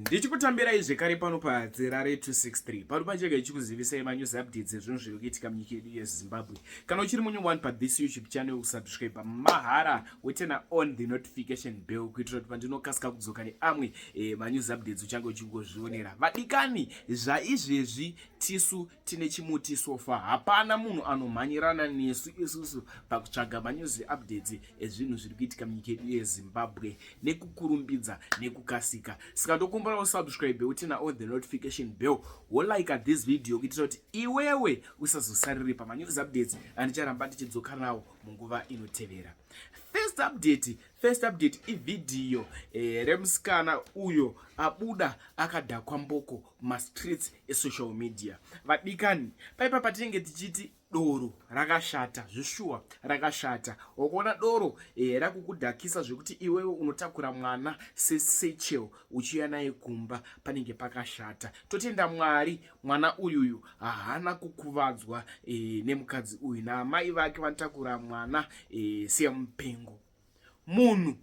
Ndichikutambirai zvekare pano padzera re263 pano pachega ichikuzivisai manews updates ezvinhu zviri kuitika munyika yedu yeZimbabwe. Kana uchiri munyowani pathis youtube channel, usubscribe mahara wetena on the notification bell kuitira kuti pandinokasika kudzoka neamwe manews updates uchange uchingozvionera. Vadikani, zvaizvezvi tisu tine chimutisofa, hapana munhu anomhanyirana nesu isusu pakutsvaga manews updates ezvinhu zviri kuitika munyika yedu yeZimbabwe nekukurumbidza nekukasika. Saka ndokumbira usubscribe wetena on the notification bell, wolike this video kuitira kuti iwewe usazosarire pamanews updates andicharamba ndichidzoka nawo munguva inotevera. First update ividhiyo remusikana uyo abuda akadhakwa mboko mastreets esocial media. Vadikani, paipa patinenge tichiti doro rakashata, zvishua rakashata. Ukuona doro rakukudhakisa zvekuti iwewe unotakura mwana sesechel uchiuya naye kumba, panenge pakashata. Totenda Mwari, mwana uyuyu haana kukuvadzwa nemukadzi uyu, naamai vake vanotakura mwana semupengo. Munhu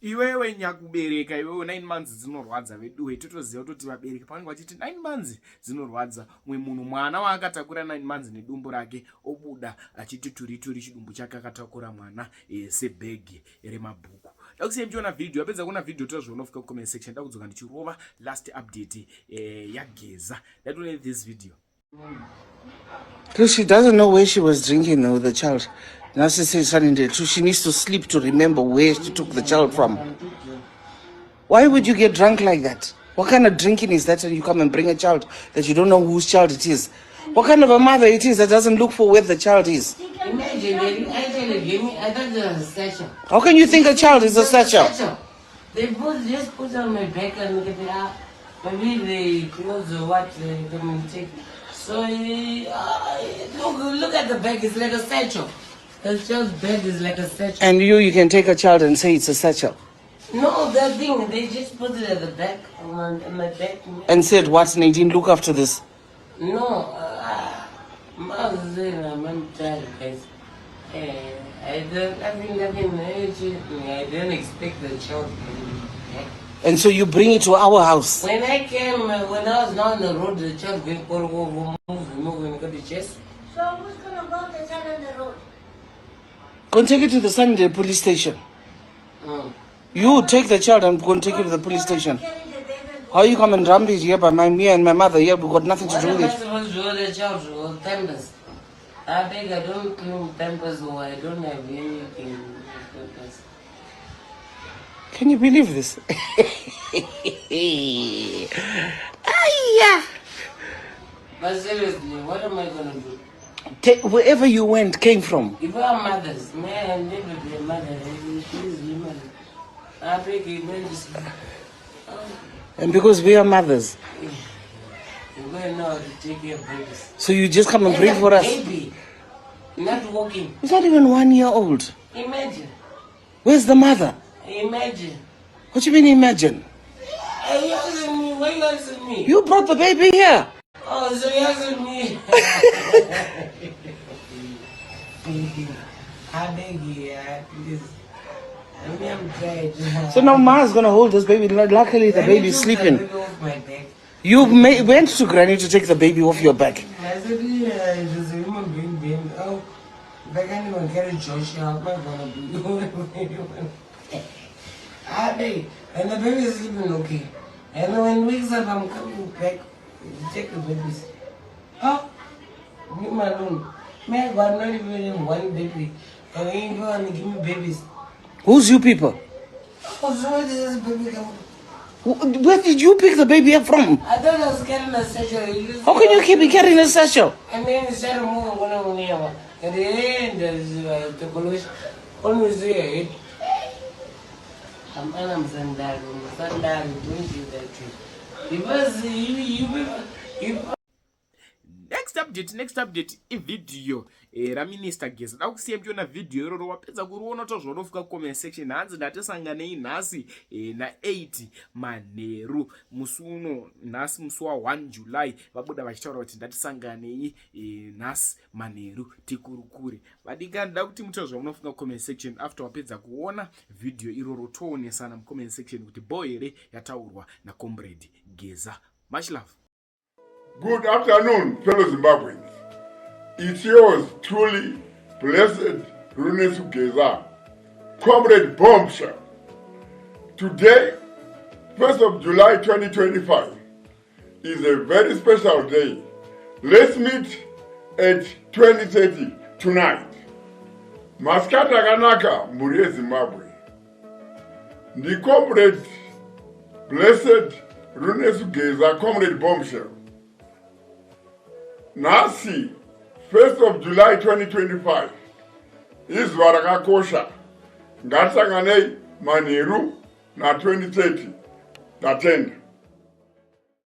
iwewe nyakubereka, iwewe 9 months dzinorwadza. Vedu totoziva kuti vabereki pavanenge vachiti 9 months dzinorwadza. Mwe munhu mwana waakatakura 9 months nedumbu rake obuda achiti turi chidumbu chake akatakura mwana sebhegi remabhuku. Dakusiyai mchiona video, apedza kuona video tozvionofika kucomment section. Ndakudzoka ndichirova last update yaGeza. Let's watch this video. Because she doesn't know where she was drinking with the child. Nhasi says Sunday too. She needs to sleep to remember where she took the child from. Why would you get drunk like that? What kind of drinking is that? And you come and bring a child that you don't know whose child it is. What kind of a mother it is that doesn't look for where the child is? Imagine, I thought it was a satchel. How can you think a child is a satchel? They just put on my back and look at it up. Maybe they close or what, they come and take. So look at the bag, it's like a satchel. The child's bag is like a satchel. And you can take a child and say it's a satchel? No, that thing, they just put it at the back, on my back. And said, what, Nadine, look after this? No, I'm tired, guys. I didn't expect the child to be back. And so you bring it to our house? When I was not on the road, the child going to move and got the chest. So who's going to go the child on the road? Go and take it to the Sunday police station. You take the child and go and take it to the police station. How you come and rampage here by me and my mother here? We've got nothing to do with it. What am I supposed to do with the child? With Pampers. I beg, I don't clean Pampers or I don't have anything with Pampers. Can you believe this? But seriously, what am I going to do? Wherever you went came from. If our mothers, man, never be a mother, please be mother. I beg you, man, just... And because we are mothers. You're going to know how to take care of babies. So you just come and bring for us. Baby, not walking. It's not even 1 year old. Imagine. Where's the mother? Imagine. What do you mean imagine? Are you asking me? Why are you asking me? You brought the baby here. Oh, so you're asking me? I beg you, please. I'm tired. So now Ma's gonna hold this baby. Luckily the baby's sleeping. You went to Granny to take the baby off your back. I said, yeah, it was a human being. Oh, I can't even carry Joshua. I'm not gonna do it. And the baby is sleeping okay. And when he wakes up, I'm coming back to take the babies. Oh, leave me alone. Man, God, not even one baby. And he ain't going to give me babies. Who's you people? Oh, so this is baby come. Where did you pick the baby up from? I thought I was carrying a satchel. How can you keep carrying a satchel? And then he started moving when I went here. At the end, the police always there. I'm sandal, don't do that too. Because you Next update, video raminister Geza. Da kusiya mchiona video iroro wapedza kuriona tozvonofika comment section. Hanzi ndatisanganei nhasi na 8 manheru. Musi uno nhasi musi wa 1 July vabuda vachitaura kuti ndatisanganei nhasi manheru tikurukure. Vadikani da kuti mutozva munofika comment section after wapedza kuona video iroro toonesana mu comment section kuti boy here yataurwa na comrade Geza. Much love. Good afternoon, fellow Zimbabweans. It's yours truly, blessed Geza, Comrade Bombshell. Today, 1st of July 2025, is a very special day. Let's meet at 20:30 tonight. Maskata kanaka muri Zimbabwe. The Comrade Blessed Geza, Comrade Bombshell. Nhasi, 1st of July 2025, izuva rakakosha. Ndatisanganei manheru na 2030. Ndatenda.